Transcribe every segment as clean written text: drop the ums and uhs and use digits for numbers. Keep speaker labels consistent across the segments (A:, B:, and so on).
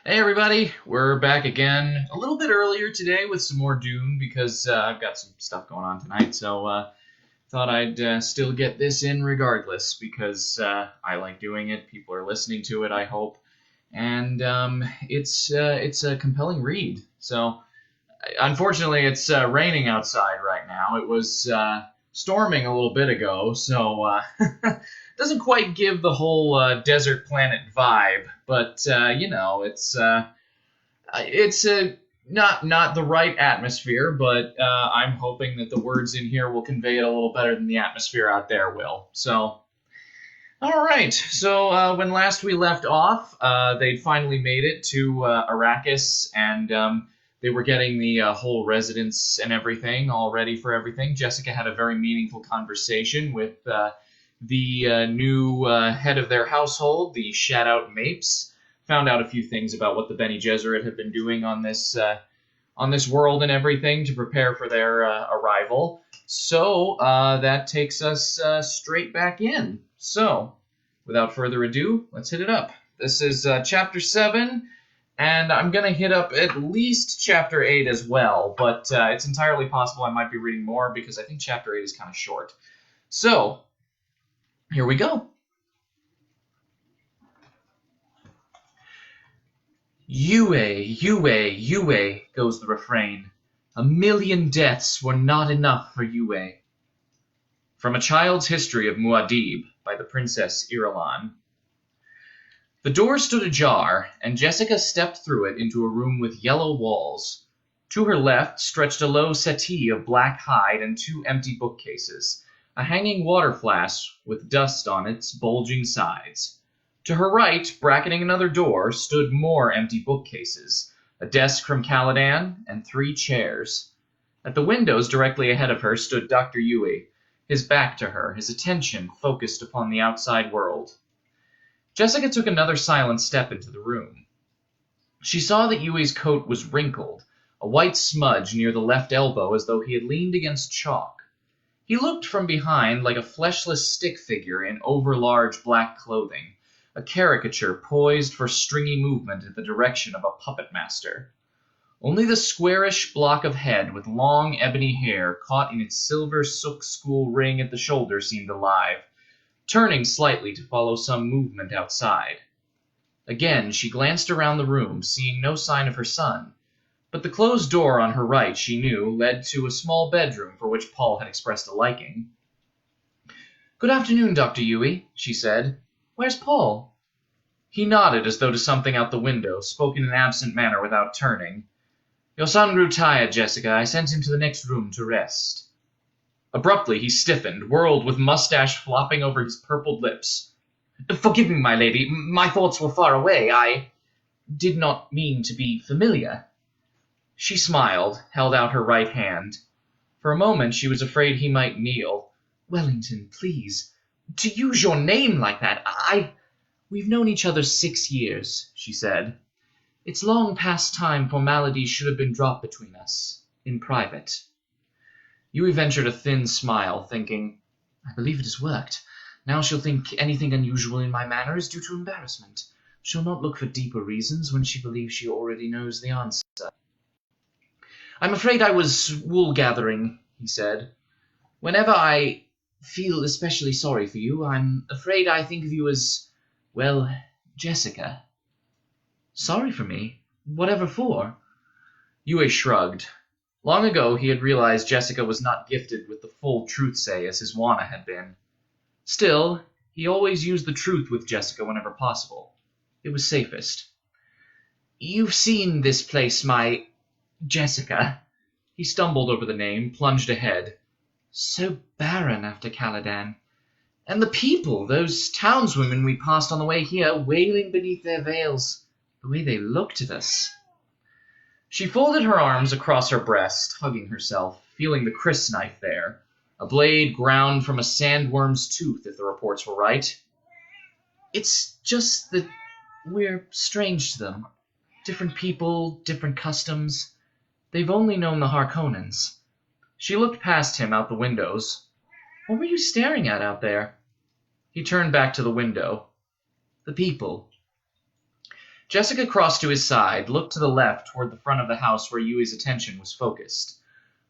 A: Hey everybody, we're back again a little bit earlier today with some more Dune because I've got some stuff going on tonight, so thought I'd still get this in regardless because I like doing it. People are listening to it, I hope, and it's a compelling read. So unfortunately, it's raining outside right now. It was storming a little bit ago, so doesn't quite give the whole desert planet vibe. But it's not the right atmosphere. But I'm hoping that the words in here will convey it a little better than the atmosphere out there will. So. All right. So when last we left off, they'd finally made it to Arrakis, and they were getting the whole residence and everything all ready for everything. Jessica had a very meaningful conversation with the new head of their household, the Shadout Mapes. Found out a few things about what the Bene Gesserit have been doing on this world and everything to prepare for their arrival. So that takes us straight back in. So, without further ado, let's hit it up. This is Chapter 7, and I'm going to hit up at least Chapter 8 as well, but it's entirely possible I might be reading more because I think Chapter 8 is kind of short. So, here we go. Yueh, Yueh, Yueh, goes the refrain. 1,000,000 deaths were not enough for Yueh. From A Child's History of Muad'Dib by the Princess Irulan. The door stood ajar, and Jessica stepped through it into a room with yellow walls. To her left stretched a low settee of black hide and 2 empty bookcases, a hanging water flask with dust on its bulging sides. To her right, bracketing another door, stood more empty bookcases, a desk from Caladan, and 3 chairs. At the windows directly ahead of her stood Dr. Yueh, his back to her, his attention focused upon the outside world. Jessica took another silent step into the room. She saw that Yueh's coat was wrinkled, a white smudge near the left elbow as though he had leaned against chalk. He looked from behind like a fleshless stick figure in overlarge black clothing, a caricature poised for stringy movement in the direction of a puppet master. Only the squarish block of head with long ebony hair caught in its silver sook school ring at the shoulder seemed alive, turning slightly to follow some movement outside. Again she glanced around the room, seeing no sign of her son, but the closed door on her right, she knew, led to a small bedroom for which Paul had expressed a liking. "Good afternoon, Dr. Yueh," she said. "Where's Paul?" He nodded as though to something out the window, spoke in an absent manner without turning. "Your son grew tired, Jessica. I sent him to the next room to rest." Abruptly he stiffened, whirled with mustache flopping over his purpled lips. "Forgive me, my lady. My thoughts were far away. I did not mean to be familiar." She smiled, held out her right hand. For a moment she was afraid he might kneel. "Wellington, please. To use your name like that, We've known each other 6 years," she said. "It's long past time formalities should have been dropped between us, in private." Yueh ventured a thin smile, thinking, "I believe it has worked. Now she'll think anything unusual in my manner is due to embarrassment. She'll not look for deeper reasons when she believes she already knows the answer." "I'm afraid I was wool-gathering," he said. "Whenever I feel especially sorry for you, I'm afraid I think of you as, well, Jessica." "Sorry for me? Whatever for?" Yueh shrugged. Long ago he had realized Jessica was not gifted with the full truth-say as his Wana had been. Still, he always used the truth with Jessica whenever possible. It was safest. "You've seen this place, my Jessica." He stumbled over the name, plunged ahead. "So barren after Caladan. And the people, those townswomen we passed on the way here, wailing beneath their veils, the way they looked at us." She folded her arms across her breast, hugging herself, feeling the crysknife there, a blade ground from a sandworm's tooth, if the reports were right. "It's just that we're strange to them. Different people, different customs. They've only known the Harkonnens." She looked past him out the windows. "What were you staring at out there?" He turned back to the window. "The people." Jessica crossed to his side, looked to the left toward the front of the house where Yueh's attention was focused.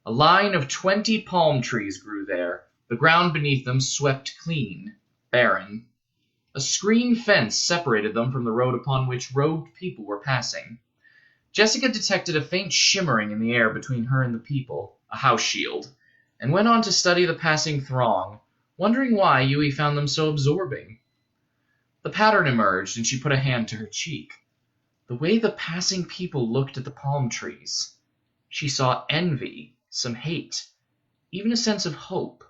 A: A line of 20 palm trees grew there, the ground beneath them swept clean, barren. A screen fence separated them from the road upon which robed people were passing. Jessica detected a faint shimmering in the air between her and the people, a house shield, and went on to study the passing throng, wondering why Yueh found them so absorbing. The pattern emerged, and she put a hand to her cheek. The way the passing people looked at the palm trees. She saw envy, some hate, even a sense of hope.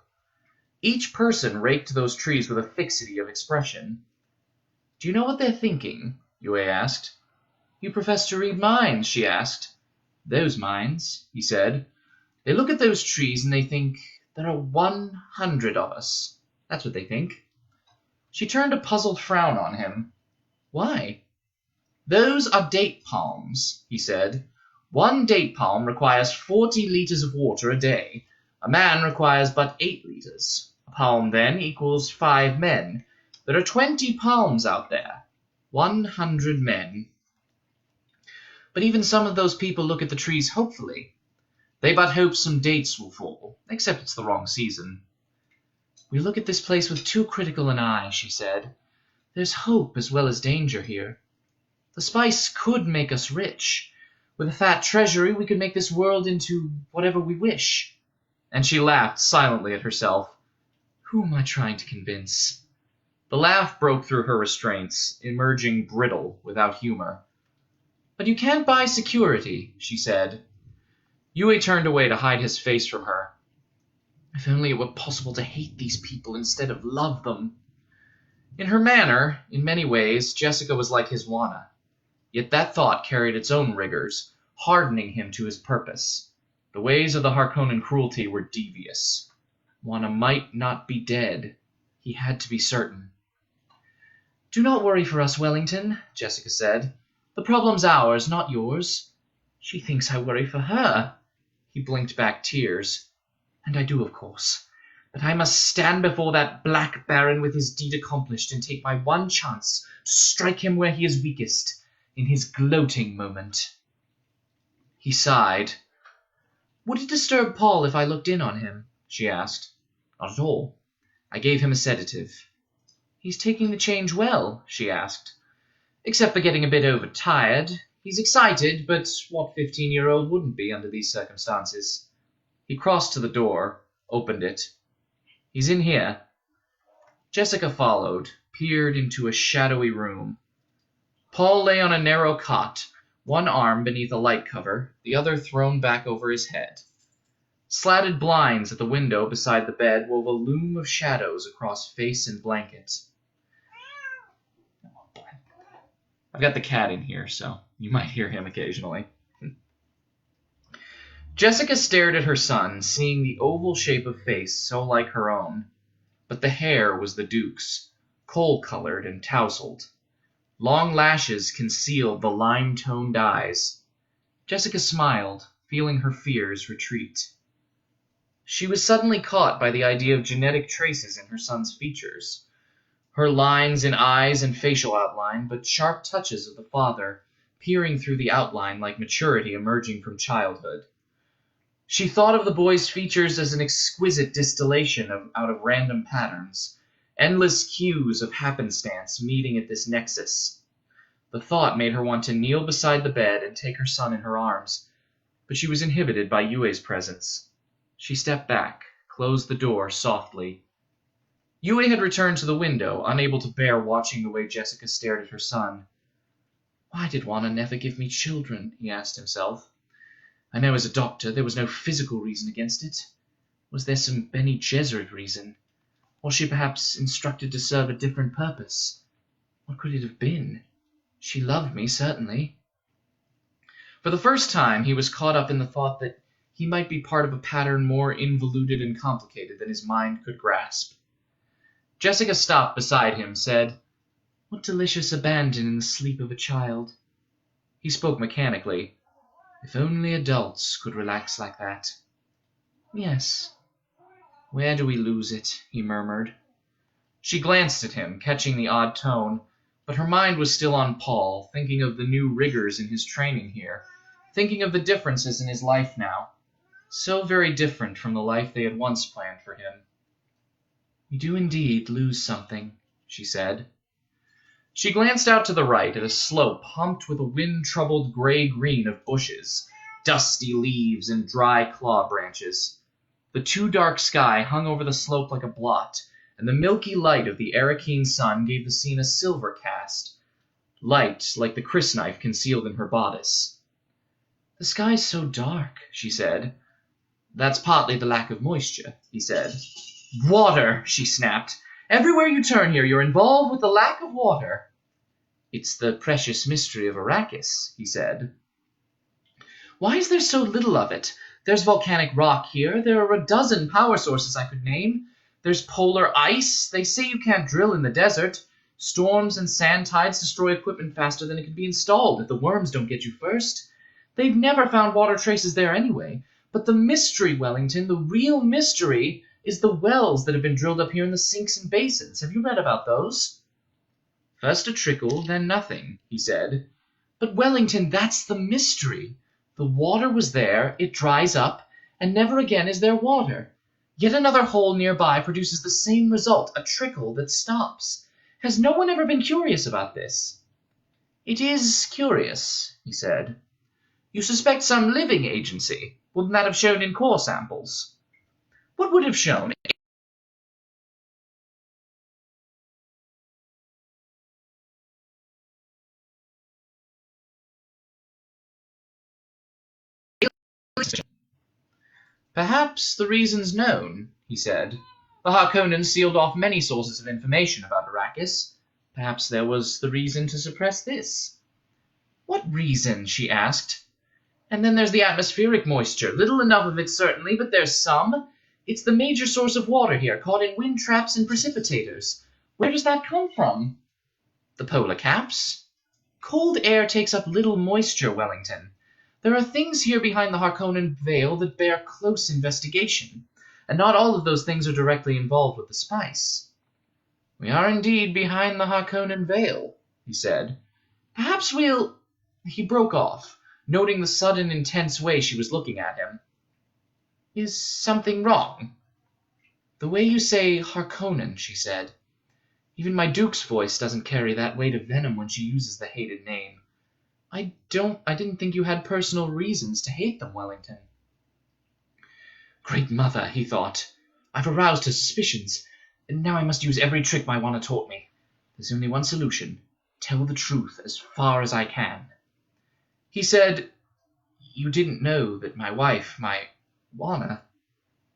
A: Each person raked those trees with a fixity of expression. "Do you know what they're thinking?" Yueh asked. "You profess to read minds," she asked. "Those minds," he said. "They look at those trees and they think, there are 100 of us. That's what they think." She turned a puzzled frown on him. "Why?" "Those are date palms," he said. "One date palm requires 40 liters of water a day. A man requires but 8 liters. A palm, then, equals 5 men. There are 20 palms out there. 100 men. But even some of those people look at the trees hopefully. They but hope some dates will fall, except it's the wrong season." "We look at this place with too critical an eye," she said. "There's hope as well as danger here. The spice could make us rich. With a fat treasury, we could make this world into whatever we wish." And she laughed silently at herself. Who am I trying to convince? The laugh broke through her restraints, emerging brittle, without humor. "But you can't buy security," she said. Yueh turned away to hide his face from her. If only it were possible to hate these people instead of love them. In her manner, in many ways, Jessica was like his Juana. Yet that thought carried its own rigors, hardening him to his purpose. The ways of the Harkonnen cruelty were devious. Juana might not be dead. He had to be certain. "Do not worry for us, Wellington," Jessica said. "The problem's ours, not yours." "She thinks I worry for her." He blinked back tears. "And I do, of course. But I must stand before that black baron with his deed accomplished and take my one chance to strike him where he is weakest, in his gloating moment." He sighed. "Would it disturb Paul if I looked in on him?" she asked. "Not at all. I gave him a sedative." "He's taking the change well?" she asked. "Except for getting a bit overtired. He's excited, but what 15-year-old wouldn't be under these circumstances?" He crossed to the door, opened it. "He's in here." Jessica followed, peered into a shadowy room. Paul lay on a narrow cot, one arm beneath a light cover, the other thrown back over his head. Slatted blinds at the window beside the bed wove a loom of shadows across face and blanket. I've got the cat in here, so you might hear him occasionally. Jessica stared at her son, seeing the oval shape of face so like her own. But the hair was the Duke's, coal-colored and tousled. Long lashes concealed the lime-toned eyes. Jessica smiled, feeling her fears retreat. She was suddenly caught by the idea of genetic traces in her son's features. Her lines in eyes and facial outline, but sharp touches of the father, peering through the outline like maturity emerging from childhood. She thought of the boy's features as an exquisite distillation out of random patterns, endless cues of happenstance meeting at this nexus. The thought made her want to kneel beside the bed and take her son in her arms, but she was inhibited by Yueh's presence. She stepped back, closed the door softly. Yueh had returned to the window, unable to bear watching the way Jessica stared at her son. Why did Juana never give me children? He asked himself. I know as a doctor there was no physical reason against it. Was there some Bene Gesserit reason? Was she perhaps instructed to serve a different purpose? What could it have been? She loved me, certainly. For the first time he was caught up in the thought that he might be part of a pattern more involuted and complicated than his mind could grasp. Jessica stopped beside him, said, What delicious abandon in the sleep of a child. He spoke mechanically. If only adults could relax like that. Yes. Where do we lose it? He murmured. She glanced at him, catching the odd tone. But her mind was still on Paul, thinking of the new rigors in his training here, thinking of the differences in his life now, so very different from the life they had once planned for him. "We do indeed lose something," she said. She glanced out to the right at a slope humped with a wind-troubled gray-green of bushes, dusty leaves, and dry claw branches. The too dark sky hung over the slope like a blot, and the milky light of the Arakeen sun gave the scene a silver cast, light like the crysknife concealed in her bodice. "The sky's so dark," she said. "That's partly the lack of moisture," he said. "Water!" she snapped. "Everywhere you turn here, you're involved with the lack of water." "It's the precious mystery of Arrakis," he said. "Why is there so little of it? There's volcanic rock here. There are a dozen power sources I could name. There's polar ice. They say you can't drill in the desert. Storms and sand tides destroy equipment faster than it can be installed if the worms don't get you first. They've never found water traces there anyway. But the mystery, Wellington, the real mystery, is the wells that have been drilled up here in the sinks and basins. Have you read about those?" "First a trickle, then nothing," he said. "But Wellington, that's the mystery. The water was there, it dries up, and never again is there water. Yet another hole nearby produces the same result, a trickle that stops. Has no one ever been curious about this?" "It is curious," he said. "You suspect some living agency. Wouldn't that have shown in core samples?" "What would have shown?" "Perhaps the reason's known," he said. "The Harkonnens sealed off many sources of information about Arrakis. Perhaps there was the reason to suppress this." "What reason?" she asked. "And then there's the atmospheric moisture. Little enough of it, certainly, but there's some. It's the major source of water here, caught in wind traps and precipitators. Where does that come from?" "The polar caps." "Cold air takes up little moisture, Wellington. There are things here behind the Harkonnen veil that bear close investigation, and not all of those things are directly involved with the spice." "We are indeed behind the Harkonnen veil," he said. "Perhaps we'll—" He broke off, noting the sudden intense way she was looking at him. "Is something wrong?" "The way you say Harkonnen," she said. "Even my Duke's voice doesn't carry that weight of venom when she uses the hated name. I didn't think you had personal reasons to hate them, Wellington." "Great Mother," he thought. "I've aroused her suspicions, and now I must use every trick my Wana taught me. There's only one solution. Tell the truth as far as I can." He said, "You didn't know that my wife, my Wana—"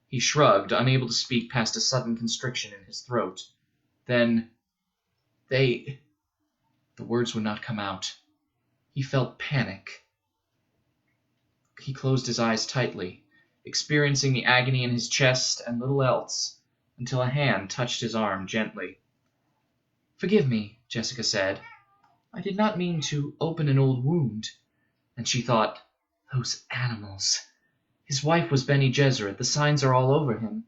A: He shrugged, unable to speak past a sudden constriction in his throat. Then, The words would not come out. He felt panic. He closed his eyes tightly, experiencing the agony in his chest and little else, until a hand touched his arm gently. "Forgive me," Jessica said. "I did not mean to open an old wound." And she thought, those animals. His wife was Bene Gesserit. The signs are all over him.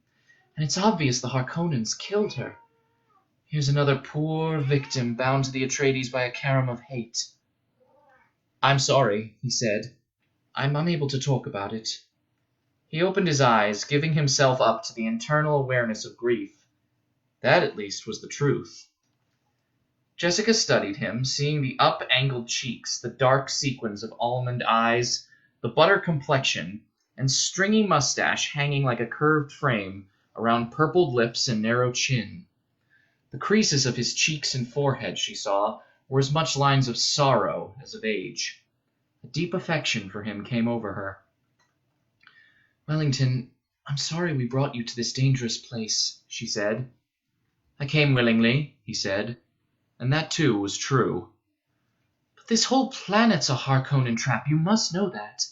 A: And it's obvious the Harkonnens killed her. Here's another poor victim bound to the Atreides by a carom of hate. "I'm sorry," he said. "I'm unable to talk about it." He opened his eyes, giving himself up to the internal awareness of grief. That, at least, was the truth. Jessica studied him, seeing the up-angled cheeks, the dark sequins of almond eyes, the butter complexion, and stringy mustache hanging like a curved frame around purpled lips and narrow chin. The creases of his cheeks and forehead, she saw, were as much lines of sorrow as of age. A deep affection for him came over her. "Wellington, I'm sorry we brought you to this dangerous place," she said. "I came willingly," he said, and that too was true. "But this whole planet's a Harkonnen trap. You must know that."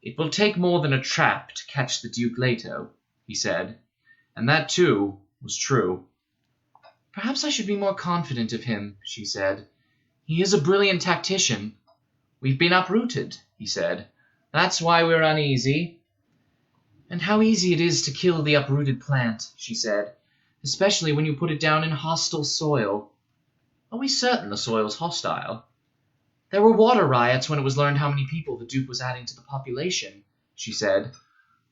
A: "It will take more than a trap to catch the Duke Leto," he said, and that too was true. "Perhaps I should be more confident of him," she said. "He is a brilliant tactician." "We've been uprooted," he said. "That's why we're uneasy." "And how easy it is to kill the uprooted plant," she said, "especially when you put it down in hostile soil." Are we certain the soil's hostile? There were water riots when it was learned how many people the Duke was adding to the population, she said.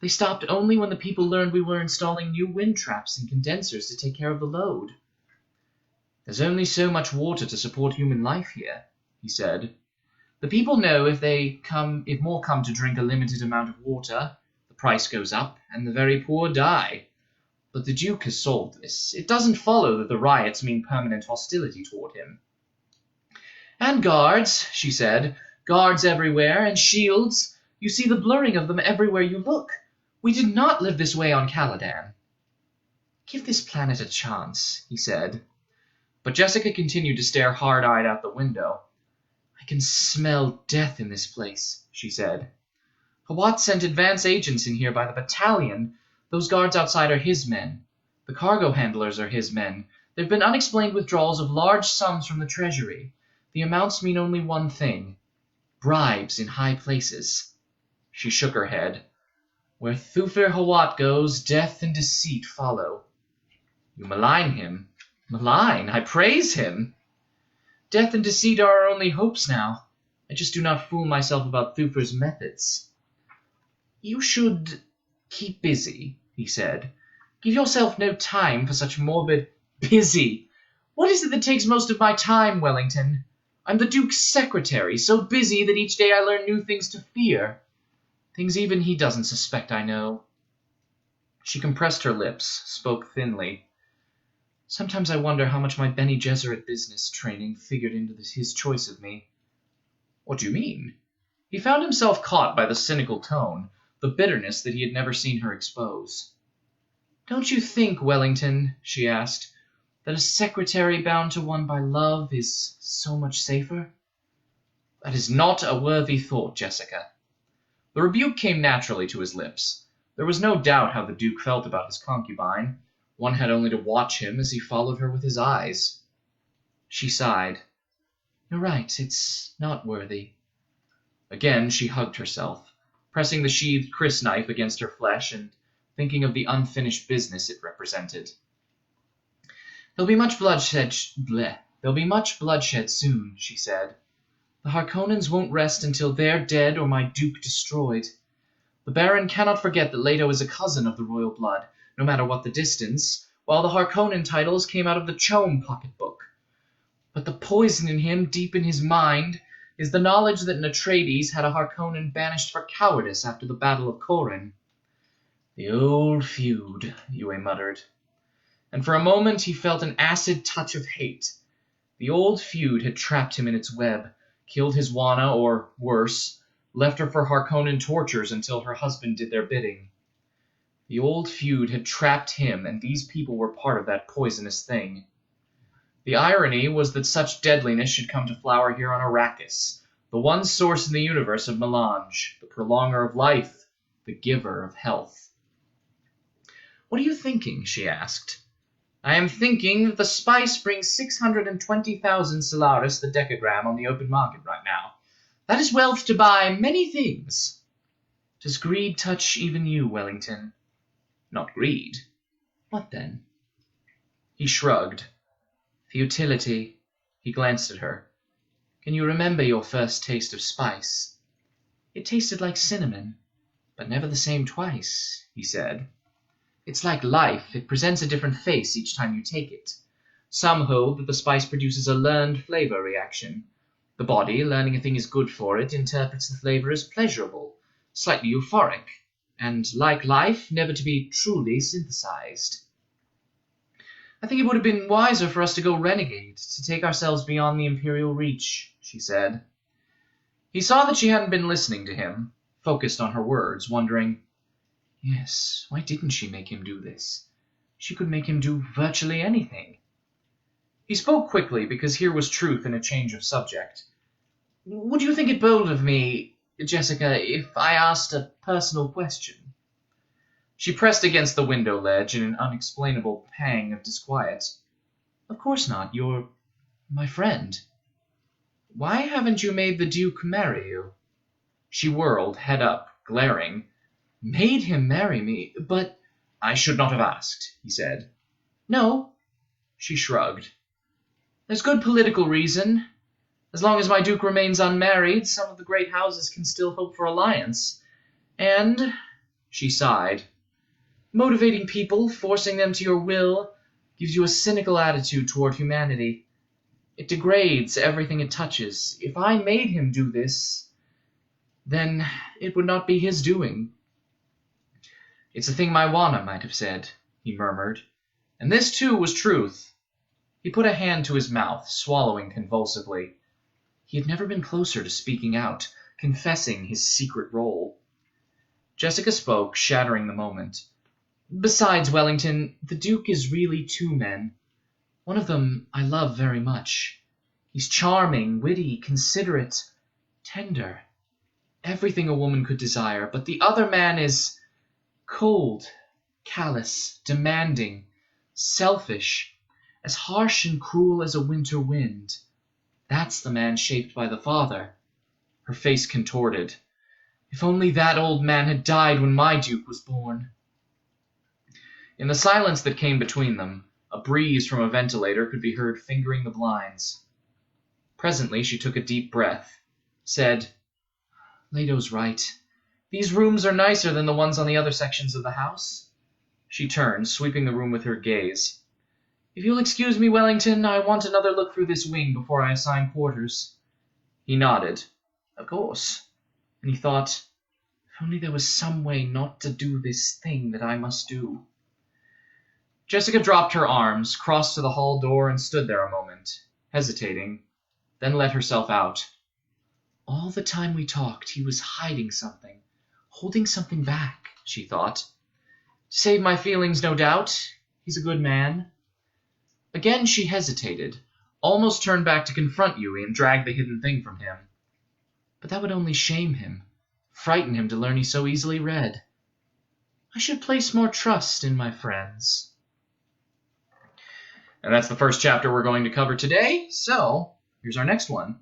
A: They stopped only when the people learned we were installing new wind traps and condensers to take care of the load. There's only so much water to support human life here, he said. The people know if more come to drink a limited amount of water, the price goes up and the very poor die. But the Duke has solved this. It doesn't follow that the riots mean permanent hostility toward him. And guards, she said, guards everywhere, and shields. You see the blurring of them everywhere you look. We did not live this way on Caladan. Give this planet a chance, he said. But Jessica continued to stare hard-eyed out the window. I can smell death in this place, she said. Hawat sent advance agents in here by the battalion. Those guards outside are his men. The cargo handlers are his men. There have been unexplained withdrawals of large sums from the treasury. The amounts mean only one thing. Bribes in high places. She shook her head. Where Thufir Hawat goes, death and deceit follow. You malign him. Malign? I praise him. Death and deceit are our only hopes now. I just do not fool myself about Thufir's methods. You should keep busy, he said. Give yourself no time for such morbid busy. What is it that takes most of my time, Wellington? I'm the Duke's secretary, so busy that each day I learn new things to fear. Things even he doesn't suspect I know. She compressed her lips, spoke thinly. Sometimes I wonder how much my Bene Gesserit business training figured into his choice of me. What do you mean? He found himself caught by the cynical tone, the bitterness that he had never seen her expose. Don't you think, Wellington, she asked, that a secretary bound to one by love is so much safer? That is not a worthy thought, Jessica. The rebuke came naturally to his lips. There was no doubt how the Duke felt about his concubine. One had only to watch him as he followed her with his eyes. She sighed. You're right, it's not worthy. Again she hugged herself, pressing the sheathed crysknife against her flesh and thinking of the unfinished business it represented. There'll be much bloodshed soon, she said. The Harkonnens won't rest until they're dead or my Duke destroyed. The Baron cannot forget that Leto is a cousin of the royal blood, no matter what the distance, while the Harkonnen titles came out of the Chome pocketbook. But the poison in him, deep in his mind, is the knowledge that Atreides had a Harkonnen banished for cowardice after the Battle of Corin. The old feud, Yueh muttered. And for a moment he felt an acid touch of hate. The old feud had trapped him in its web, killed his Wana, or, worse, left her for Harkonnen tortures until her husband did their bidding. The old feud had trapped him, and these people were part of that poisonous thing. The irony was that such deadliness should come to flower here on Arrakis, the one source in the universe of melange, the prolonger of life, the giver of health. What are you thinking? She asked. I am thinking that the spice brings 620,000 Solaris the decagram on the open market right now. That is wealth to buy many things. Does greed touch even you, Wellington? Not greed. What then? He shrugged. Futility. He glanced at her. Can you remember your first taste of spice? It tasted like cinnamon, but never the same twice, he said. It's like life. It presents a different face each time you take it. Some hold that the spice produces a learned flavor reaction. The body, learning a thing is good for it, interprets the flavor as pleasurable, slightly euphoric, and, like life, never to be truly synthesized. I think it would have been wiser for us to go renegade, to take ourselves beyond the Imperial reach, she said. He saw that she hadn't been listening to him, focused on her words, wondering, yes, why didn't she make him do this? She could make him do virtually anything. He spoke quickly, because here was truth in a change of subject. Would you think it bold of me, Jessica, if I asked a personal question? She pressed against the window ledge in an unexplainable pang of disquiet. Of course not. You're my friend. Why haven't you made the Duke marry you? She whirled, head up, glaring. Made him marry me, but I should not have asked, he said. No, she shrugged. There's good political reason. As long as my duke remains unmarried, some of the great houses can still hope for alliance. And, she sighed, motivating people, forcing them to your will, gives you a cynical attitude toward humanity. It degrades everything it touches. If I made him do this, then it would not be his doing. It's a thing my Wana might have said, he murmured. And this, too, was truth. He put a hand to his mouth, swallowing convulsively. He had never been closer to speaking out, confessing his secret role. Jessica spoke, shattering the moment. Besides, Wellington, the Duke is really two men. One of them I love very much. He's charming, witty, considerate, tender. Everything a woman could desire, but the other man is cold, callous, demanding, selfish, as harsh and cruel as a winter wind. That's the man shaped by the father. Her face contorted. If only that old man had died when my Duke was born. In the silence that came between them, a breeze from a ventilator could be heard fingering the blinds. Presently she took a deep breath, said, Leto's right. These rooms are nicer than the ones on the other sections of the house. She turned, sweeping the room with her gaze. If you'll excuse me, Wellington, I want another look through this wing before I assign quarters. He nodded. Of course. And he thought, if only there was some way not to do this thing that I must do. Jessica dropped her arms, crossed to the hall door, and stood there a moment, hesitating, then let herself out. All the time we talked, he was hiding something, holding something back, she thought. To save my feelings, no doubt. He's a good man. Again she hesitated, almost turned back to confront Yueh and drag the hidden thing from him. But that would only shame him, frighten him to learn he so easily read. I should place more trust in my friends. And that's the first chapter we're going to cover today, so here's our next one.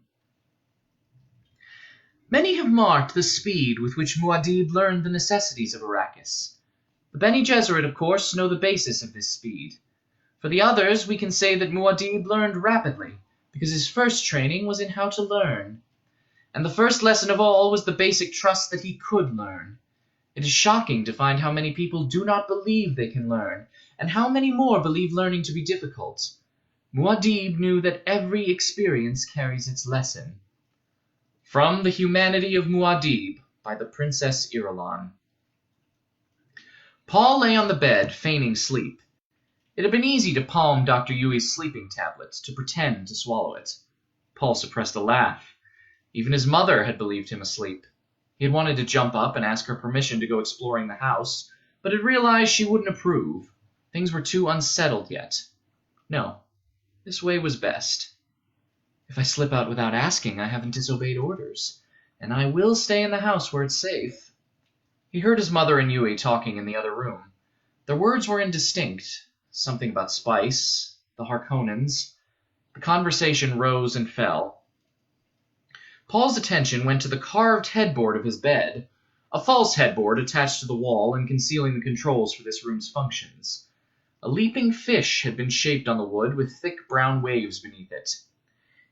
A: Many have marked the speed with which Muad'Dib learned the necessities of Arrakis. The Bene Gesserit, of course, know the basis of this speed. For the others, we can say that Muad'Dib learned rapidly, because his first training was in how to learn. And the first lesson of all was the basic trust that he could learn. It is shocking to find how many people do not believe they can learn, and how many more believe learning to be difficult. Muad'Dib knew that every experience carries its lesson. From The Humanity of Muad'Dib by the Princess Irulan. Paul lay on the bed, feigning sleep. It had been easy to palm Dr. Yueh's sleeping tablet, to pretend to swallow it. Paul suppressed a laugh. Even his mother had believed him asleep. He had wanted to jump up and ask her permission to go exploring the house, but had realized she wouldn't approve. Things were too unsettled yet. No, this way was best. If I slip out without asking, I haven't disobeyed orders, and I will stay in the house where it's safe. He heard his mother and Yueh talking in the other room. Their words were indistinct. Something about spice, the Harkonnens. The conversation rose and fell. Paul's attention went to the carved headboard of his bed, a false headboard attached to the wall and concealing the controls for this room's functions. A leaping fish had been shaped on the wood with thick brown waves beneath it.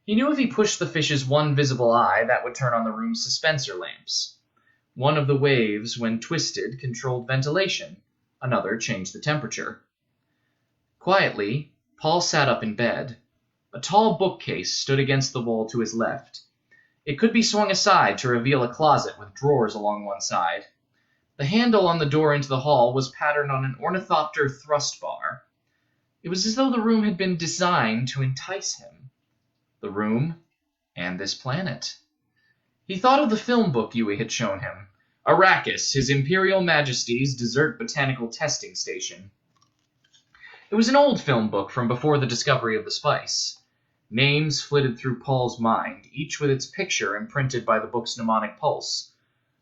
A: He knew if he pushed the fish's one visible eye, that would turn on the room's dispenser lamps. One of the waves, when twisted, controlled ventilation. Another changed the temperature. Quietly, Paul sat up in bed. A tall bookcase stood against the wall to his left. It could be swung aside to reveal a closet with drawers along one side. The handle on the door into the hall was patterned on an ornithopter thrust bar. It was as though the room had been designed to entice him. The room and this planet. He thought of the film book Yueh had shown him, Arrakis, His Imperial Majesty's Desert Botanical Testing Station. It was an old film book from before the discovery of the spice. Names flitted through Paul's mind, each with its picture imprinted by the book's mnemonic pulse.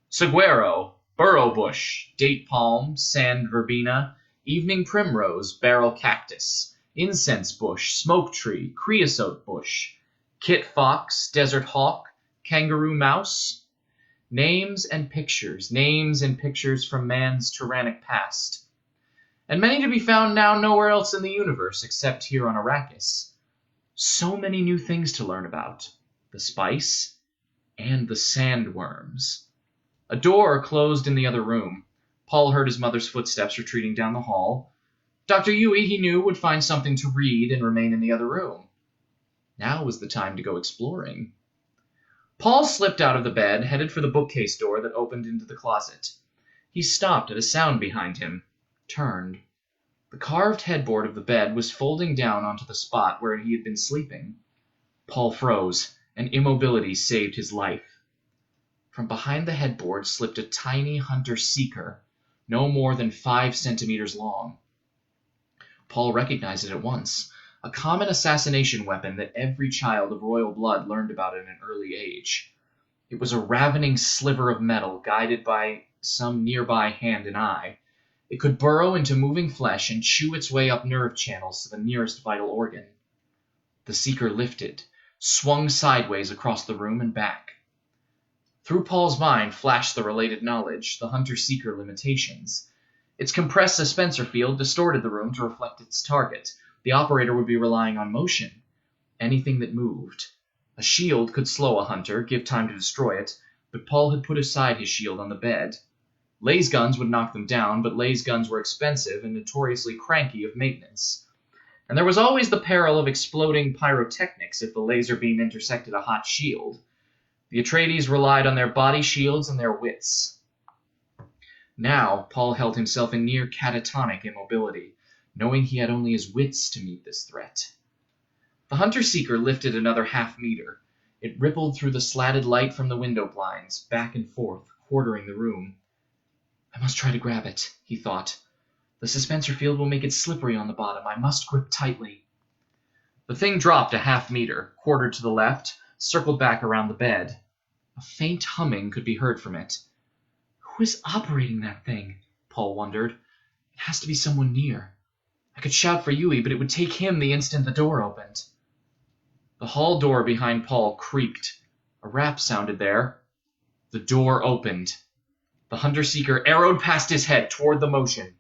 A: Saguaro, burrow bush, date palm, sand verbena, evening primrose, barrel cactus, incense bush, smoke tree, creosote bush, kit fox, desert hawk, kangaroo mouse. Names and pictures from man's tyrannic past. And many to be found now nowhere else in the universe except here on Arrakis. So many new things to learn about. The spice and the sandworms. A door closed in the other room. Paul heard his mother's footsteps retreating down the hall. Dr. Yueh, he knew, would find something to read and remain in the other room. Now was the time to go exploring. Paul slipped out of the bed, headed for the bookcase door that opened into the closet. He stopped at a sound behind him, turned. The carved headboard of the bed was folding down onto the spot where he had been sleeping. Paul froze, and immobility saved his life. From behind the headboard slipped a tiny hunter-seeker, no more than 5 centimeters long. Paul recognized it at once, a common assassination weapon that every child of royal blood learned about at an early age. It was a ravening sliver of metal guided by some nearby hand and eye. It could burrow into moving flesh and chew its way up nerve channels to the nearest vital organ. The seeker lifted, swung sideways across the room and back. Through Paul's mind flashed the related knowledge, the hunter-seeker limitations. Its compressed suspensor field distorted the room to reflect its target. The operator would be relying on motion. Anything that moved. A shield could slow a hunter, give time to destroy it, but Paul had put aside his shield on the bed. Laser guns would knock them down, but laser guns were expensive and notoriously cranky of maintenance. And there was always the peril of exploding pyrotechnics if the laser beam intersected a hot shield. The Atreides relied on their body shields and their wits. Now, Paul held himself in near catatonic immobility, knowing he had only his wits to meet this threat. The hunter-seeker lifted another half-meter. It rippled through the slatted light from the window blinds, back and forth, quartering the room. I must try to grab it, he thought. The suspensor field will make it slippery on the bottom. I must grip tightly. The thing dropped a half-meter, quartered to the left, circled back around the bed. A faint humming could be heard from it. Who is operating that thing? Paul wondered. It has to be someone near. I could shout for Yueh, but it would take him the instant the door opened. The hall door behind Paul creaked. A rap sounded there. The door opened. The hunter-seeker arrowed past his head toward the motion.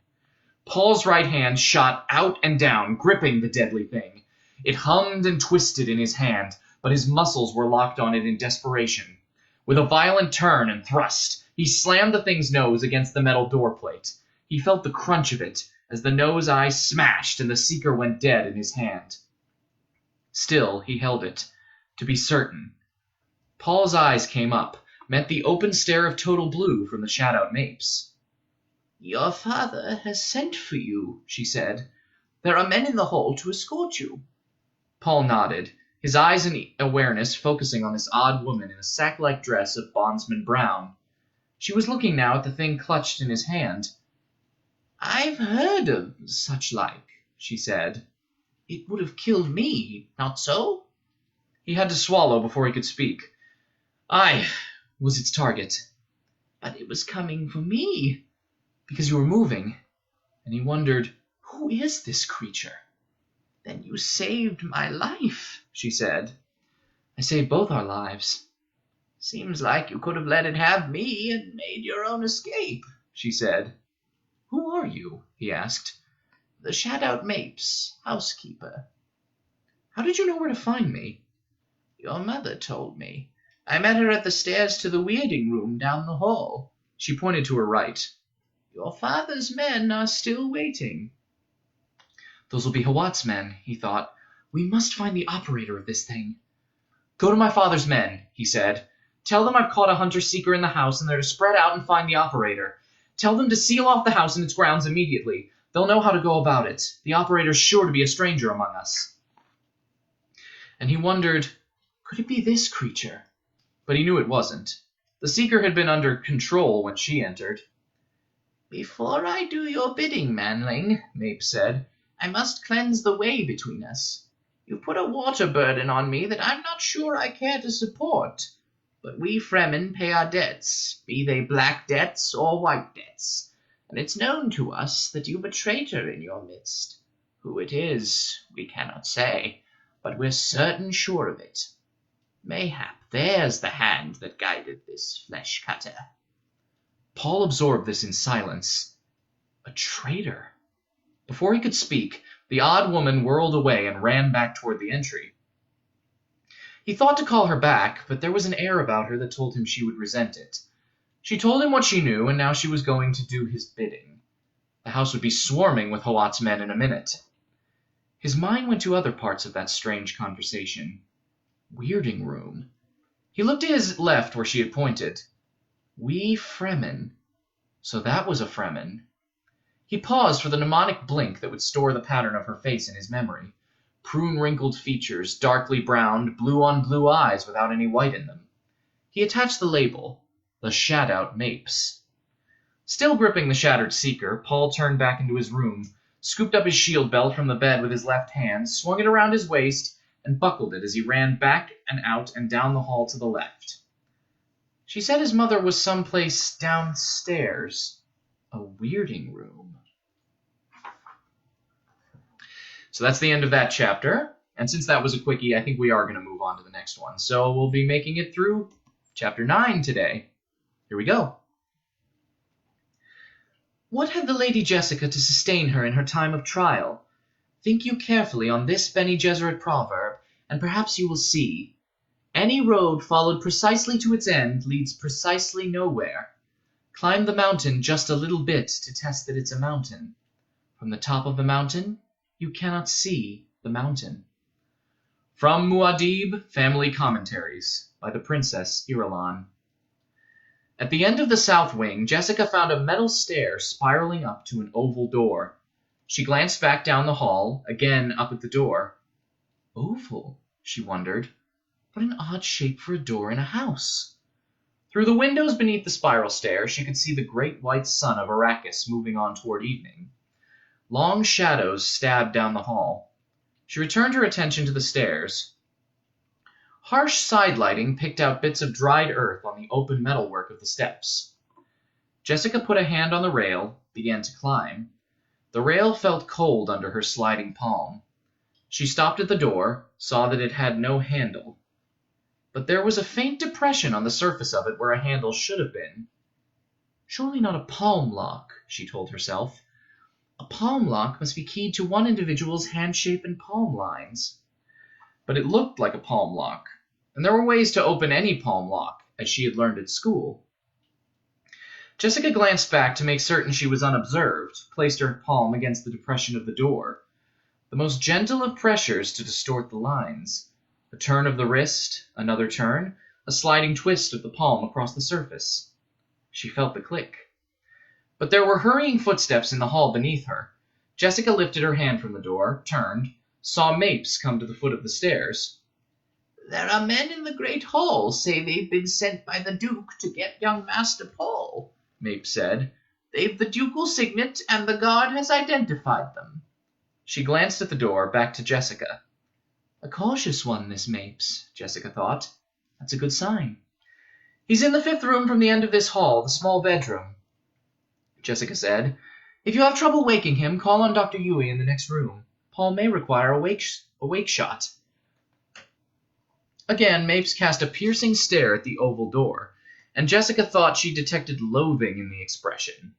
A: Paul's right hand shot out and down, gripping the deadly thing. It hummed and twisted in his hand, but his muscles were locked on it in desperation. With a violent turn and thrust, he slammed the thing's nose against the metal door plate. He felt the crunch of it as the nose eye smashed and the seeker went dead in his hand. Still, he held it, to be certain. Paul's eyes came up, met the open stare of total blue from the shut-out Mapes. Your father has sent for you, she said. There are men in the hall to escort you. Paul nodded, his eyes and awareness focusing on this odd woman in a sack-like dress of bondsman brown. She was looking now at the thing clutched in his hand. I've heard of such like, she said. It would have killed me, not so? He had to swallow before he could speak. I was its target. But it was coming for me. Because you were moving. And he wondered, who is this creature? Then you saved my life, she said. I saved both our lives. Seems like you could have let it have me and made your own escape, she said. Who are you? He asked. The Shut-out Mapes, housekeeper. How did you know where to find me? Your mother told me. I met her at the stairs to the weirding room down the hall. She pointed to her right. Your father's men are still waiting. Those will be Hawat's men, he thought. We must find the operator of this thing. Go to my father's men, he said. Tell them I've caught a hunter-seeker in the house and they're to spread out and find the operator. Tell them to seal off the house and its grounds immediately. They'll know how to go about it. The operator's sure to be a stranger among us. And he wondered, could it be this creature? But he knew it wasn't. The seeker had been under control when she entered. Before I do your bidding, manling, Mape said, I must cleanse the way between us. You put a water burden on me that I'm not sure I care to support. But we Fremen pay our debts, be they black debts or white debts. And it's known to us that you've a traitor in your midst. Who it is, we cannot say, but we're certain sure of it. Mayhap there's the hand that guided this flesh-cutter. Paul absorbed this in silence. A traitor. Before he could speak, the odd woman whirled away and ran back toward the entry. He thought to call her back, but there was an air about her that told him she would resent it. She told him what she knew, and now she was going to do his bidding. The house would be swarming with Hawat's men in a minute. His mind went to other parts of that strange conversation. Weirding room. He looked to his left where she had pointed. Wee Fremen. So that was a Fremen. He paused for the mnemonic blink that would store the pattern of her face in his memory. Prune-wrinkled features, darkly browned, blue-on-blue eyes without any white in them. He attached the label, the Shadout Mapes. Still gripping the shattered seeker, Paul turned back into his room, scooped up his shield belt from the bed with his left hand, swung it around his waist, and buckled it as he ran back and out and down the hall to the left. She said his mother was someplace downstairs. A weirding room. So that's the end of that chapter. And since that was a quickie, I think we are going to move on to the next one. So we'll be making it through chapter 9 today. Here we go. What had the Lady Jessica to sustain her in her time of trial? Think you carefully on this Bene Gesserit proverb, and perhaps you will see. Any road followed precisely to its end leads precisely nowhere. Climb the mountain just a little bit to test that it's a mountain. From the top of the mountain, you cannot see the mountain. From Muad'Dib, Family Commentaries, by the Princess Irulan. At the end of the south wing, Jessica found a metal stair spiraling up to an oval door. She glanced back down the hall, again up at the door. Oval, she wondered. What an odd shape for a door in a house. Through the windows beneath the spiral stair, she could see the great white sun of Arrakis moving on toward evening. Long shadows stabbed down the hall. She returned her attention to the stairs. Harsh side lighting picked out bits of dried earth on the open metalwork of the steps. Jessica put a hand on the rail, began to climb. The rail felt cold under her sliding palm. She stopped at the door, saw that it had no handle. But there was a faint depression on the surface of it where a handle should have been. Surely not a palm lock, she told herself. A palm lock must be keyed to one individual's hand shape and palm lines. But it looked like a palm lock, and there were ways to open any palm lock, as she had learned at school. Jessica glanced back to make certain she was unobserved, placed her palm against the depression of the door. The most gentle of pressures to distort the lines. A turn of the wrist, another turn, a sliding twist of the palm across the surface. She felt the click. But there were hurrying footsteps in the hall beneath her. Jessica lifted her hand from the door, turned, saw Mapes come to the foot of the stairs. There are men in the great hall say they've been sent by the Duke to get young Master Paul, Mapes said. They've the ducal signet, and the guard has identified them. She glanced at the door, back to Jessica. A cautious one, this Mapes, Jessica thought. That's a good sign. He's in the 5th room from the end of this hall, the small bedroom, Jessica said. If you have trouble waking him, call on Dr. Yueh in the next room. Paul may require a wake shot. Again, Mapes cast a piercing stare at the oval door, and Jessica thought she detected loathing in the expression.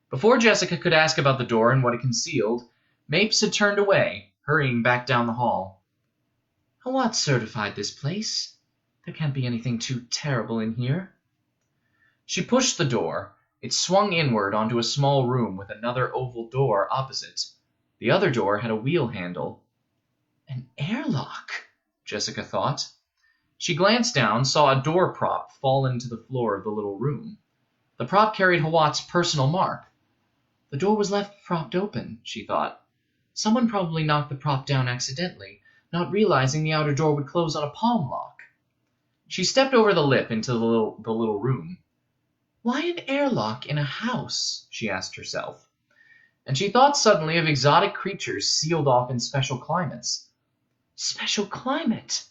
A: Before Jessica could ask about the door and what it concealed, Mapes had turned away, hurrying back down the hall. Hawat certified this place. There can't be anything too terrible in here. She pushed the door. It swung inward onto a small room with another oval door opposite. The other door had a wheel handle. An airlock, Jessica thought. She glanced down, saw a door prop fall into the floor of the little room. The prop carried Hawat's personal mark. The door was left propped open, she thought. Someone probably knocked the prop down accidentally, not realizing the outer door would close on a palm lock. She stepped over the lip into the little room. Why an airlock in a house? She asked herself. And she thought suddenly of exotic creatures sealed off in special climates. Special climate!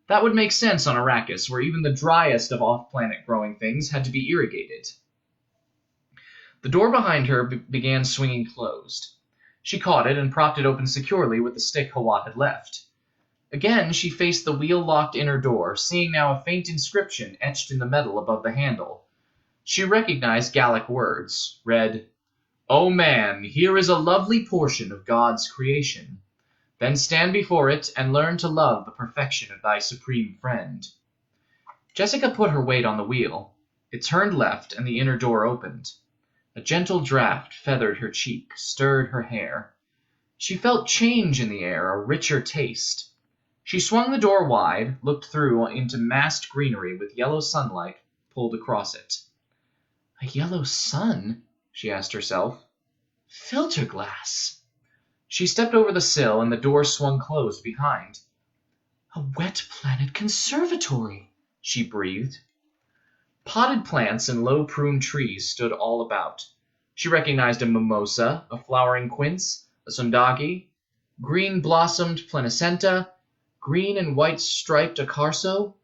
A: That would make sense on Arrakis, where even the driest of off-planet growing things had to be irrigated. The door behind her began swinging closed. She caught it and propped it open securely with the stick Hawat had left. Again she faced the wheel-locked inner door, seeing now a faint inscription etched in the metal above the handle. She recognized Gallic words, read, O man, here is a lovely portion of God's creation. Then stand before it and learn to love the perfection of thy supreme friend. Jessica put her weight on the wheel. It turned left, and the inner door opened. A gentle draught feathered her cheek, stirred her hair. She felt change in the air, a richer taste. She swung the door wide, looked through into massed greenery with yellow sunlight pulled across it. A yellow sun? She asked herself. Filter glass. She stepped over the sill, and the door swung closed behind. A wet planet conservatory, she breathed. Potted plants and low prune trees stood all about. She recognized a mimosa, a flowering quince, a sundagi, green-blossomed plenicenta, green and white-striped acarso.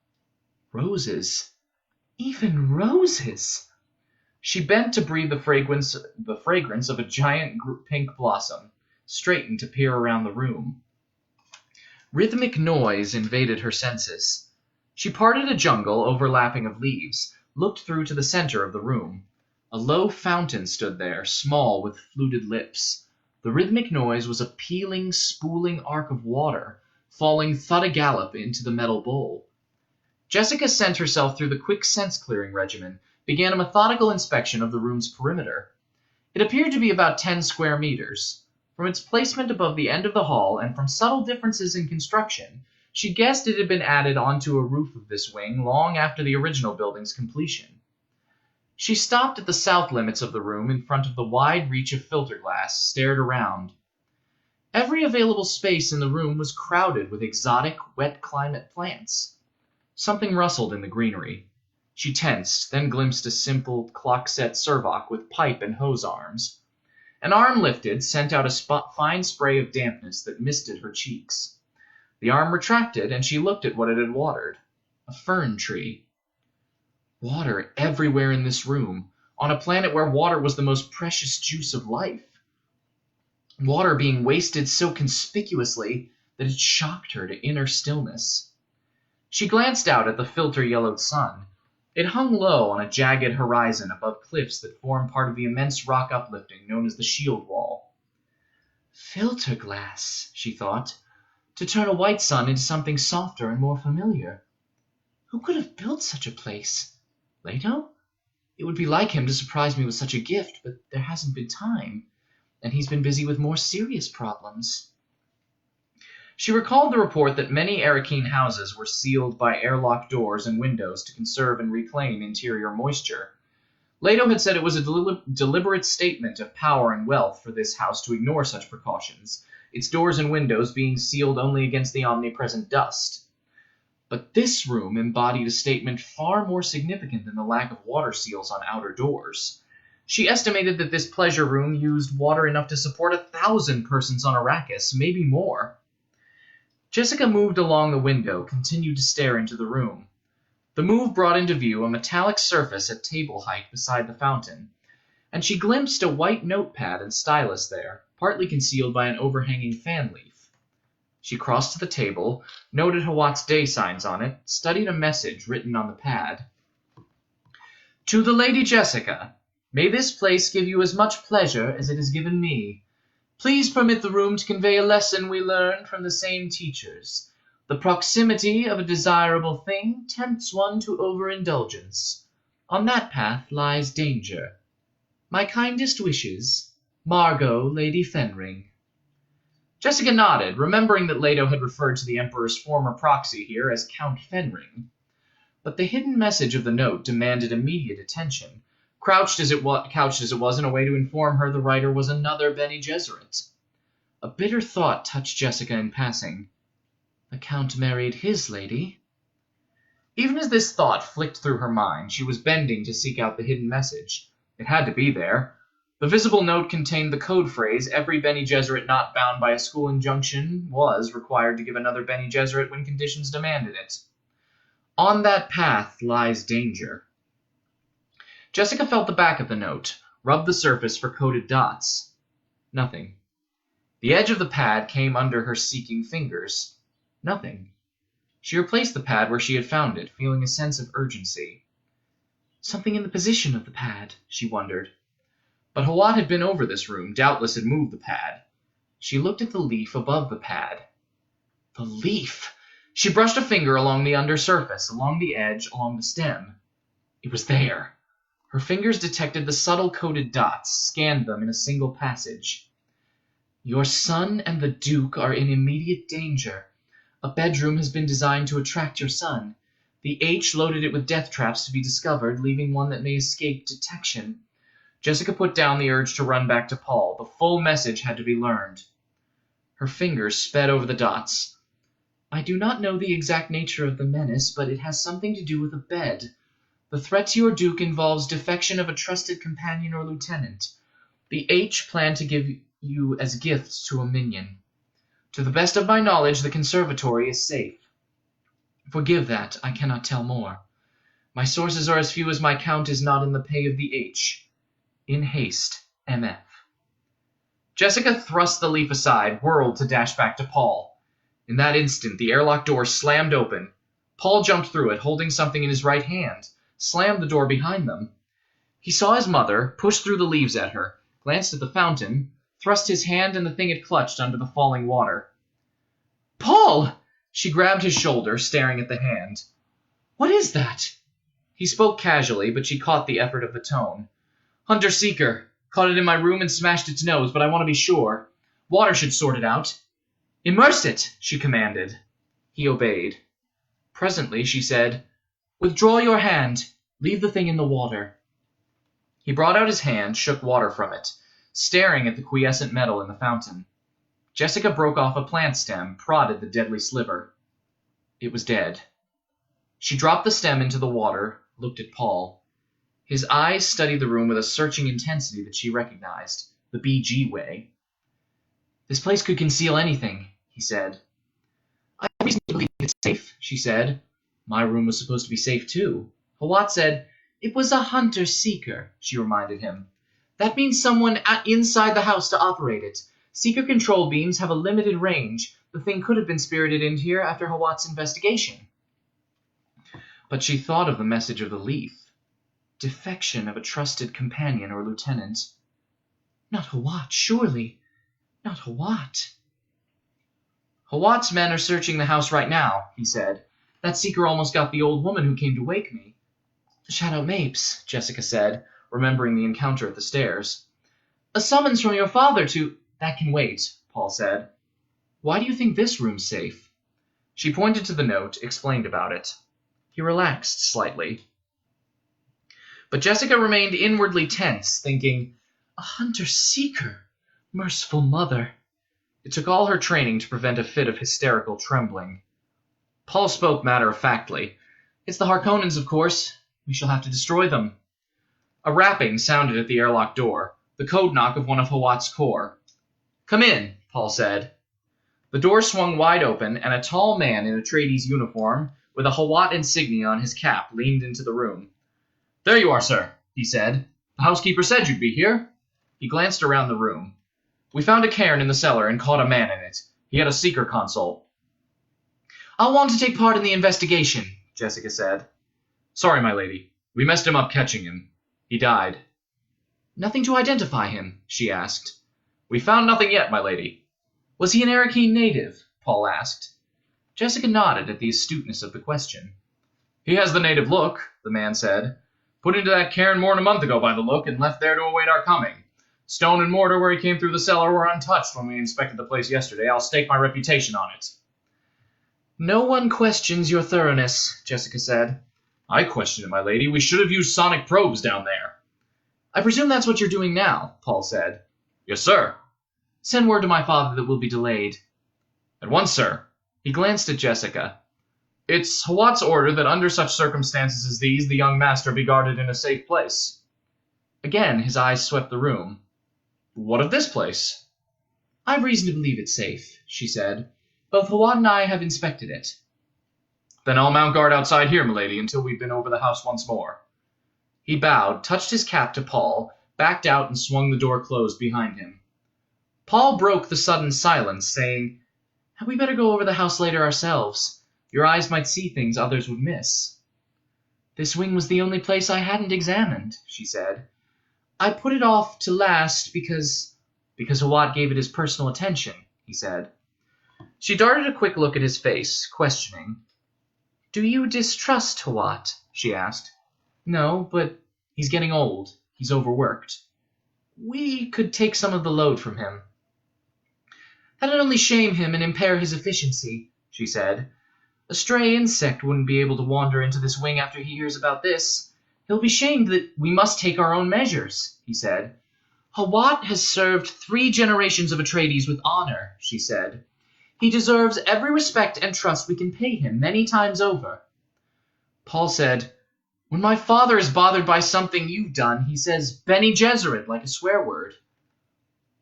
A: Roses. Even roses! She bent to breathe the fragrance of a giant pink blossom, straightened to peer around the room. Rhythmic noise invaded her senses. She parted a jungle overlapping of leaves, looked through to the center of the room. A low fountain stood there, small with fluted lips. The rhythmic noise was a pealing, spooling arc of water, falling thud-a-gallop into the metal bowl. Jessica sent herself through the quick sense-clearing regimen, began a methodical inspection of the room's perimeter. It appeared to be about 10 square meters. From its placement above the end of the hall, and from subtle differences in construction, she guessed it had been added onto a roof of this wing long after the original building's completion. She stopped at the south limits of the room in front of the wide reach of filter glass, stared around. Every available space in the room was crowded with exotic, wet climate plants. Something rustled in the greenery. She tensed, then glimpsed a simple clock-set servok with pipe and hose arms. An arm lifted, sent out a fine spray of dampness that misted her cheeks. The arm retracted, and she looked at what it had watered. A fern tree. Water everywhere in this room, on a planet where water was the most precious juice of life. Water being wasted so conspicuously that it shocked her to inner stillness. She glanced out at the filter-yellowed sun. It hung low on a jagged horizon above cliffs that formed part of the immense rock uplifting known as the Shield Wall. Filter glass, she thought, to turn a white sun into something softer and more familiar. Who could have built such a place? Leto? It would be like him to surprise me with such a gift, but there hasn't been time, and he's been busy with more serious problems. She recalled the report that many Arakeen houses were sealed by airlock doors and windows to conserve and reclaim interior moisture. Leto had said it was a deliberate statement of power and wealth for this house to ignore such precautions, its doors and windows being sealed only against the omnipresent dust. But this room embodied a statement far more significant than the lack of water seals on outer doors. She estimated that this pleasure room used water enough to support 1,000 persons on Arrakis, maybe more. Jessica moved along the window, continued to stare into the room. The move brought into view a metallic surface at table height beside the fountain, and she glimpsed a white notepad and stylus there, partly concealed by an overhanging fan leaf. She crossed to the table, noted Hawat's day signs on it, studied a message written on the pad. To the Lady Jessica, may this place give you as much pleasure as it has given me. Please permit the room to convey a lesson we learned from the same teachers. The proximity of a desirable thing tempts one to overindulgence. On that path lies danger. My kindest wishes, Margot, Lady Fenring. Jessica nodded, remembering that Leto had referred to the Emperor's former proxy here as Count Fenring. But the hidden message of the note demanded immediate attention, couched as it was in a way to inform her the writer was another Bene Gesserit. A bitter thought touched Jessica in passing. The Count married his lady. Even as this thought flicked through her mind, she was bending to seek out the hidden message. It had to be there. The visible note contained the code phrase every Bene Gesserit not bound by a school injunction was required to give another Bene Gesserit when conditions demanded it. On that path lies danger. Jessica felt the back of the note, rubbed the surface for coded dots. Nothing. The edge of the pad came under her seeking fingers. Nothing. She replaced the pad where she had found it, feeling a sense of urgency. Something in the position of the pad, she wondered. But Hawat had been over this room, doubtless had moved the pad. She looked at the leaf above the pad. The leaf! She brushed a finger along the undersurface, along the edge, along the stem. It was there. Her fingers detected the subtle coded dots, scanned them in a single passage. Your son and the Duke are in immediate danger. A bedroom has been designed to attract your son. The H loaded it with death traps to be discovered, leaving one that may escape detection. Jessica put down the urge to run back to Paul. The full message had to be learned. Her fingers sped over the dots. I do not know the exact nature of the menace, but it has something to do with a bed. The threat to your Duke involves defection of a trusted companion or lieutenant. The H planned to give you as gifts to a minion. To the best of my knowledge, the conservatory is safe. Forgive that, I cannot tell more. My sources are as few as my count is not in the pay of the H. In haste, MF. Jessica thrust the leaf aside, whirled to dash back to Paul. In that instant, the airlock door slammed open. Paul jumped through it, holding something in his right hand, slammed the door behind them. He saw his mother, pushed through the leaves at her, glanced at the fountain, thrust his hand in the thing it clutched under the falling water. Paul! She grabbed his shoulder, staring at the hand. What is that? He spoke casually, but she caught the effort of the tone. Hunter-seeker. Caught it in my room and smashed its nose, but I want to be sure. Water should sort it out. Immerse it, she commanded. He obeyed. Presently she said, Withdraw your hand. Leave the thing in the water. He brought out his hand, shook water from it, staring at the quiescent metal in the fountain. Jessica broke off a plant stem, prodded the deadly sliver. It was dead. She dropped the stem into the water, looked at Paul. His eyes studied the room with a searching intensity that she recognized, the BG way. This place could conceal anything, he said. I have reason to believe it's safe, she said. My room was supposed to be safe, too. Hawat said, It was a hunter-seeker, she reminded him. That means someone inside the house to operate it. Seeker control beams have a limited range. The thing could have been spirited in here after Hawat's investigation. But she thought of the message of the leaf. Defection of a trusted companion or lieutenant. Not Hawat, surely. Not Hawat. Hawat's men are searching the house right now, he said. That seeker almost got the old woman who came to wake me. The Shadow Mapes, Jessica said, remembering the encounter at the stairs. A summons from your father to... That can wait, Paul said. Why do you think this room's safe? She pointed to the note, explained about it. He relaxed slightly. But Jessica remained inwardly tense, thinking, A hunter-seeker? Merciful mother. It took all her training to prevent a fit of hysterical trembling. Paul spoke matter-of-factly. It's the Harkonnens, of course. We shall have to destroy them. A rapping sounded at the airlock door, the code knock of one of Hawat's corps. Come in, Paul said. The door swung wide open, and a tall man in a tradie's uniform, with a Hawat insignia on his cap, leaned into the room. There you are, sir, he said. The housekeeper said you'd be here. He glanced around the room. We found a cairn in the cellar and caught a man in it. He had a seeker consult. I'll want to take part in the investigation, Jessica said. Sorry, my lady. We messed him up catching him. He died. Nothing to identify him, she asked. We found nothing yet, my lady. Was he an Arakeen native? Paul asked. Jessica nodded at the astuteness of the question. He has the native look, the man said. Put into that cairn more than a month ago by the look, and left there to await our coming. Stone and mortar where he came through the cellar were untouched when we inspected the place yesterday. I'll stake my reputation on it. No one questions your thoroughness, Jessica said. I question it, my lady. We should have used sonic probes down there. I presume that's what you're doing now, Paul said. Yes, sir. Send word to my father that we'll be delayed. At once, sir. He glanced at Jessica. It's Hawat's order that under such circumstances as these, the young master be guarded in a safe place. Again, his eyes swept the room. What of this place? I've reason to believe it's safe, she said. Both Hawat and I have inspected it. Then I'll mount guard outside here, milady, until we've been over the house once more. He bowed, touched his cap to Paul, backed out and swung the door closed behind him. Paul broke the sudden silence, saying, Had we better go over the house later ourselves? Your eyes might see things others would miss. This wing was the only place I hadn't examined, she said. I put it off to last because Because Hawat gave it his personal attention, he said. She darted a quick look at his face, questioning. Do you distrust Hawat? She asked. No, but he's getting old. He's overworked. We could take some of the load from him. That'd only shame him and impair his efficiency, she said. A stray insect wouldn't be able to wander into this wing after he hears about this. He'll be shamed that we must take our own measures, he said. Hawat has served 3 generations of Atreides with honor, she said. He deserves every respect and trust we can pay him many times over. Paul said, When my father is bothered by something you've done, he says Bene Gesserit like a swear word.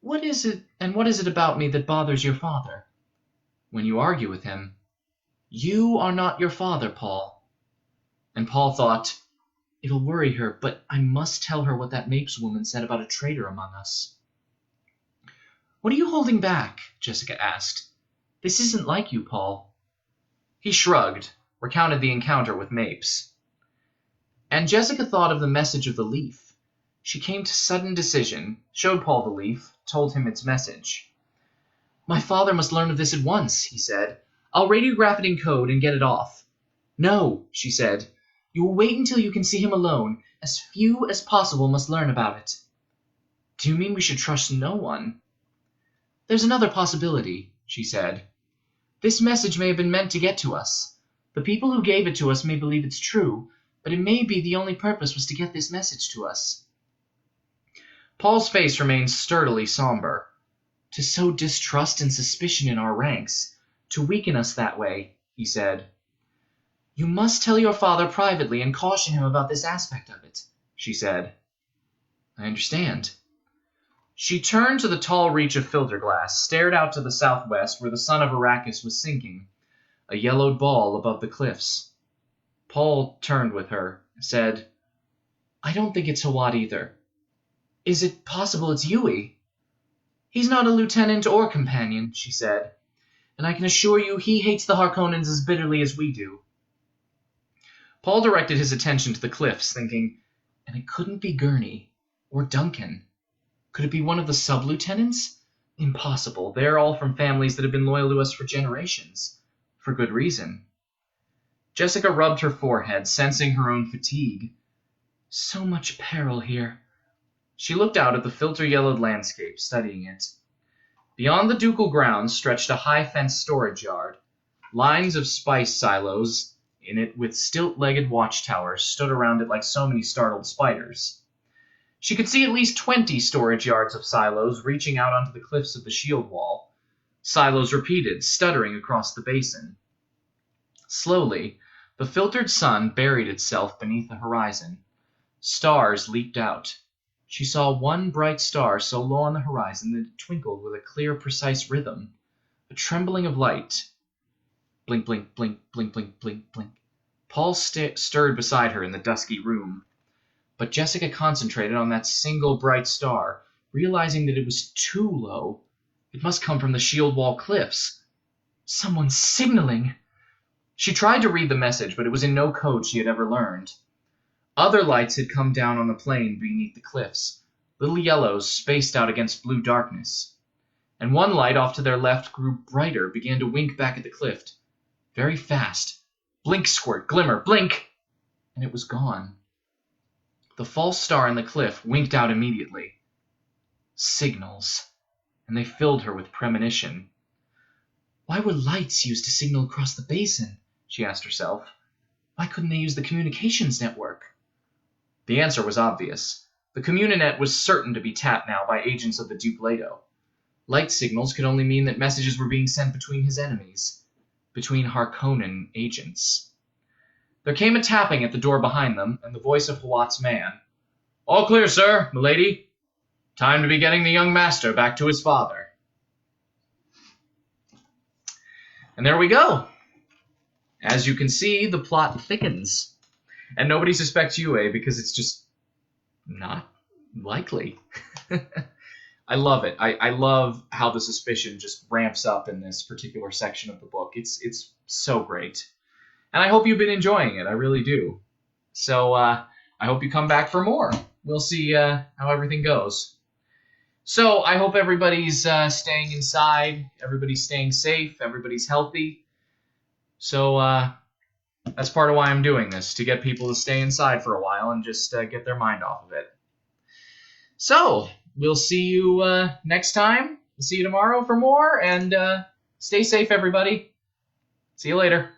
A: What is it about me that bothers your father? When you argue with him. You are not your father, Paul. And Paul thought, it'll worry her, but I must tell her what that Mapes woman said about a traitor among us. What are you holding back? Jessica asked. This isn't like you, Paul. He shrugged, recounted the encounter with Mapes. And Jessica thought of the message of the leaf. She came to sudden decision, showed Paul the leaf, told him its message. My father must learn of this at once, he said. I'll radiograph it in code and get it off. No, she said. You will wait until you can see him alone. As few as possible must learn about it. Do you mean we should trust no one? There's another possibility, she said. This message may have been meant to get to us. The people who gave it to us may believe it's true, but it may be the only purpose was to get this message to us. Paul's face remained sturdily somber. To sow distrust and suspicion in our ranks, to weaken us that way, he said. You must tell your father privately and caution him about this aspect of it, she said. I understand. She turned to the tall reach of filter glass, stared out to the southwest where the sun of Arrakis was sinking, a yellowed ball above the cliffs. Paul turned with her, said, I don't think it's Hawat either. Is it possible it's Yueh? He's not a lieutenant or companion, she said, and I can assure you he hates the Harkonnens as bitterly as we do. Paul directed his attention to the cliffs, thinking, and it couldn't be Gurney or Duncan. Could it be one of the sub-lieutenants? Impossible. They're all from families that have been loyal to us for generations. For good reason. Jessica rubbed her forehead, sensing her own fatigue. So much peril here. She looked out at the filter-yellowed landscape, studying it. Beyond the ducal grounds stretched a high-fenced storage yard. Lines of spice silos in it with stilt-legged watchtowers stood around it like so many startled spiders. She could see at least 20 storage yards of silos reaching out onto the cliffs of the shield wall. Silos repeated, stuttering across the basin. Slowly, the filtered sun buried itself beneath the horizon. Stars leaped out. She saw one bright star so low on the horizon that it twinkled with a clear, precise rhythm, a trembling of light. Blink, blink, blink, blink, blink, blink, blink. Paul stirred beside her in the dusky room. But Jessica concentrated on that single bright star, realizing that it was too low. It must come from the shield wall cliffs. Someone's signaling. She tried to read the message, but it was in no code she had ever learned. Other lights had come down on the plain beneath the cliffs, little yellows spaced out against blue darkness. And one light off to their left grew brighter, began to wink back at the cliff. Very fast. Blink, squirt, glimmer, blink! And it was gone. The false star in the cliff winked out immediately. Signals. And they filled her with premonition. Why were lights used to signal across the basin? She asked herself. Why couldn't they use the communications network? The answer was obvious. The Communinet was certain to be tapped now by agents of the Duke Leto. Light signals could only mean that messages were being sent between his enemies, between Harkonnen agents. There came a tapping at the door behind them, and the voice of Hawat's man. All clear, sir, milady. Time to be getting the young master back to his father. And there we go. As you can see, the plot thickens. And nobody suspects Yueh because it's just not likely. I love it. I love how the suspicion just ramps up in this particular section of the book. It's so great. And I hope you've been enjoying it. I really do. So I hope you come back for more. We'll see how everything goes. So I hope everybody's staying inside, everybody's staying safe, everybody's healthy. So that's part of why I'm doing this, to get people to stay inside for a while and just get their mind off of it. So we'll see you next time. We'll see you tomorrow for more, and stay safe, everybody. See you later.